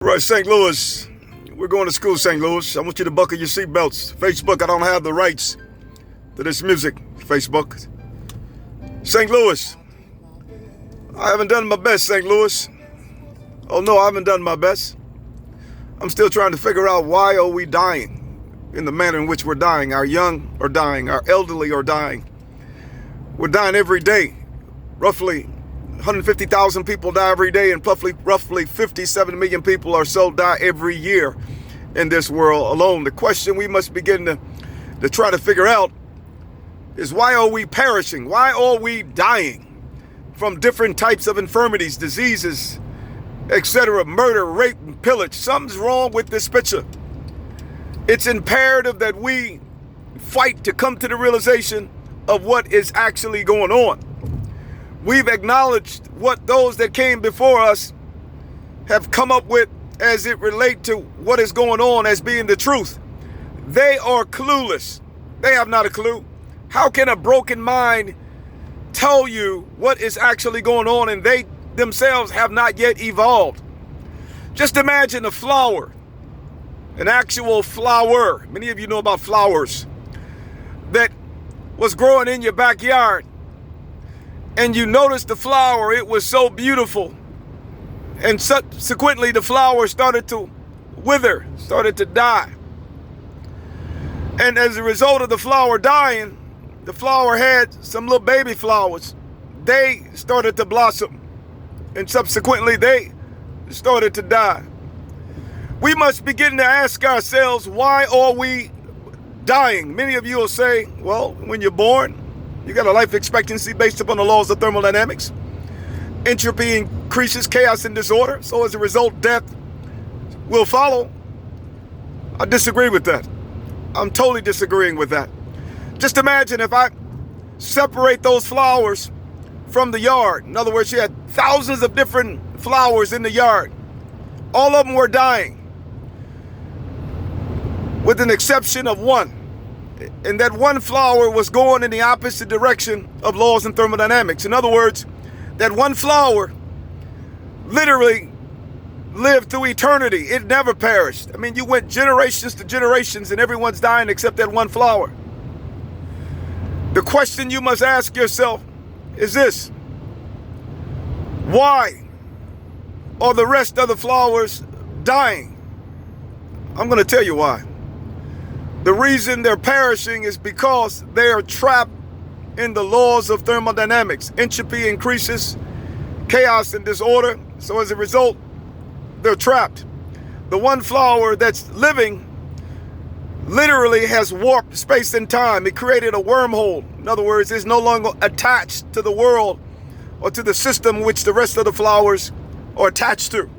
Right, St. Louis. We're going to school, St. Louis. I want you to buckle your seatbelts. Facebook, I don't have the rights to this music. Facebook. St. Louis. I haven't done my best, St. Louis. Oh no, I haven't done my best. I'm still trying to figure out why are we dying in the manner in which we're dying. Our young are dying. Our elderly are dying. We're dying every day. Roughly 150,000 people die every day, and roughly 57 million people or so die every year in this world alone. The question we must begin to try to figure out is, why are we perishing? Why are we dying from different types of infirmities, diseases, etc., murder, rape, and pillage? Something's wrong with this picture. It's imperative that we fight to come to the realization of what is actually going on. We've acknowledged what those that came before us have come up with as it relates to what is going on as being the truth. They are clueless. They have not a clue. How can a broken mind tell you what is actually going on, and they themselves have not yet evolved? Just imagine a flower, an actual flower. Many of you know about flowers that was growing in your backyard. And you noticed the flower, it was so beautiful. And subsequently, the flower started to wither, started to die. And as a result of the flower dying, the flower had some little baby flowers. They started to blossom. And subsequently, they started to die. We must begin to ask ourselves, why are we dying? Many of you will say, well, when you're born, you got a life expectancy based upon the laws of thermodynamics. Entropy increases, chaos and disorder. So as a result, death will follow. I disagree with that. I'm totally disagreeing with that. Just imagine if I separate those flowers from the yard. In other words, you had thousands of different flowers in the yard. All of them were dying, with an exception of one. And that one flower was going in the opposite direction of laws and thermodynamics. In other words, that one flower literally lived through eternity. It never perished. I mean, you went generations to generations and everyone's dying except that one flower. The question you must ask yourself is this: why are the rest of the flowers dying? I'm going to tell you why. The reason they're perishing is because they are trapped in the laws of thermodynamics. Entropy increases, chaos and disorder. So as a result, they're trapped. The one flower that's living literally has warped space and time. It created a wormhole. In other words, it's no longer attached to the world or to the system which the rest of the flowers are attached to.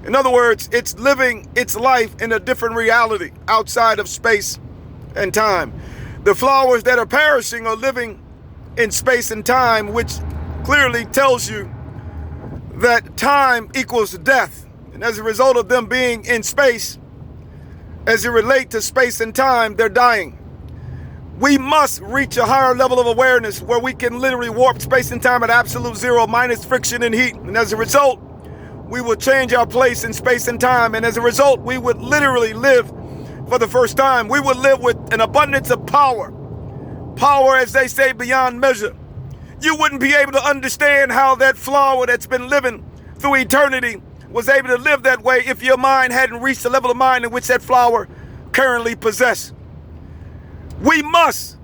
In other words, it's living its life in a different reality outside of space and time. The flowers that are perishing are living in space and time, which clearly tells you that time equals death. And as a result of them being in space, as it relates to space and time, they're dying. We must reach a higher level of awareness where we can literally warp space and time at absolute zero minus friction and heat. And as a result, we would change our place in space and time. And as a result, we would literally live for the first time. We would live with an abundance of power. Power, as they say, beyond measure. You wouldn't be able to understand how that flower that's been living through eternity was able to live that way if your mind hadn't reached the level of mind in which that flower currently possessed. We must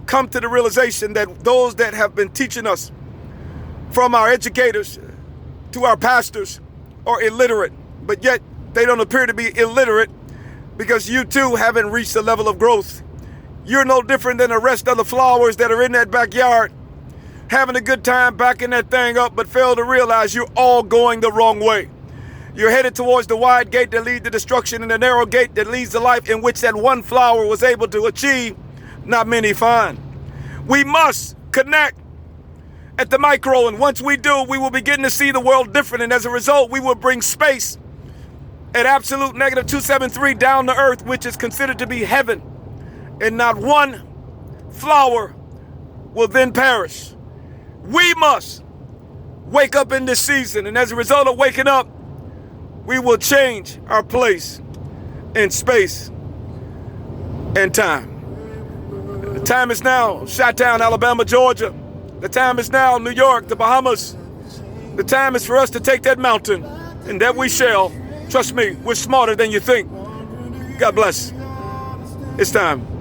come to the realization that those that have been teaching us, from our educators to our pastors, are illiterate, but yet they don't appear to be illiterate because you too haven't reached the level of growth. You're no different than the rest of the flowers that are in that backyard, having a good time backing that thing up, but fail to realize you're all going the wrong way. You're headed towards the wide gate that leads to destruction and the narrow gate that leads to life, in which that one flower was able to achieve, not many find. We must connect at the micro, and once we do, we will begin to see the world different, and as a result, we will bring space at absolute negative 273 down to earth, which is considered to be heaven, and not one flower will then perish. We must wake up in this season, and as a result of waking up, we will change our place in space and time. The time is now, Chi-Town, Alabama, Georgia. The time is now, New York, the Bahamas. The time is for us to take that mountain, and that we shall. Trust me, we're smarter than you think. God bless. It's time.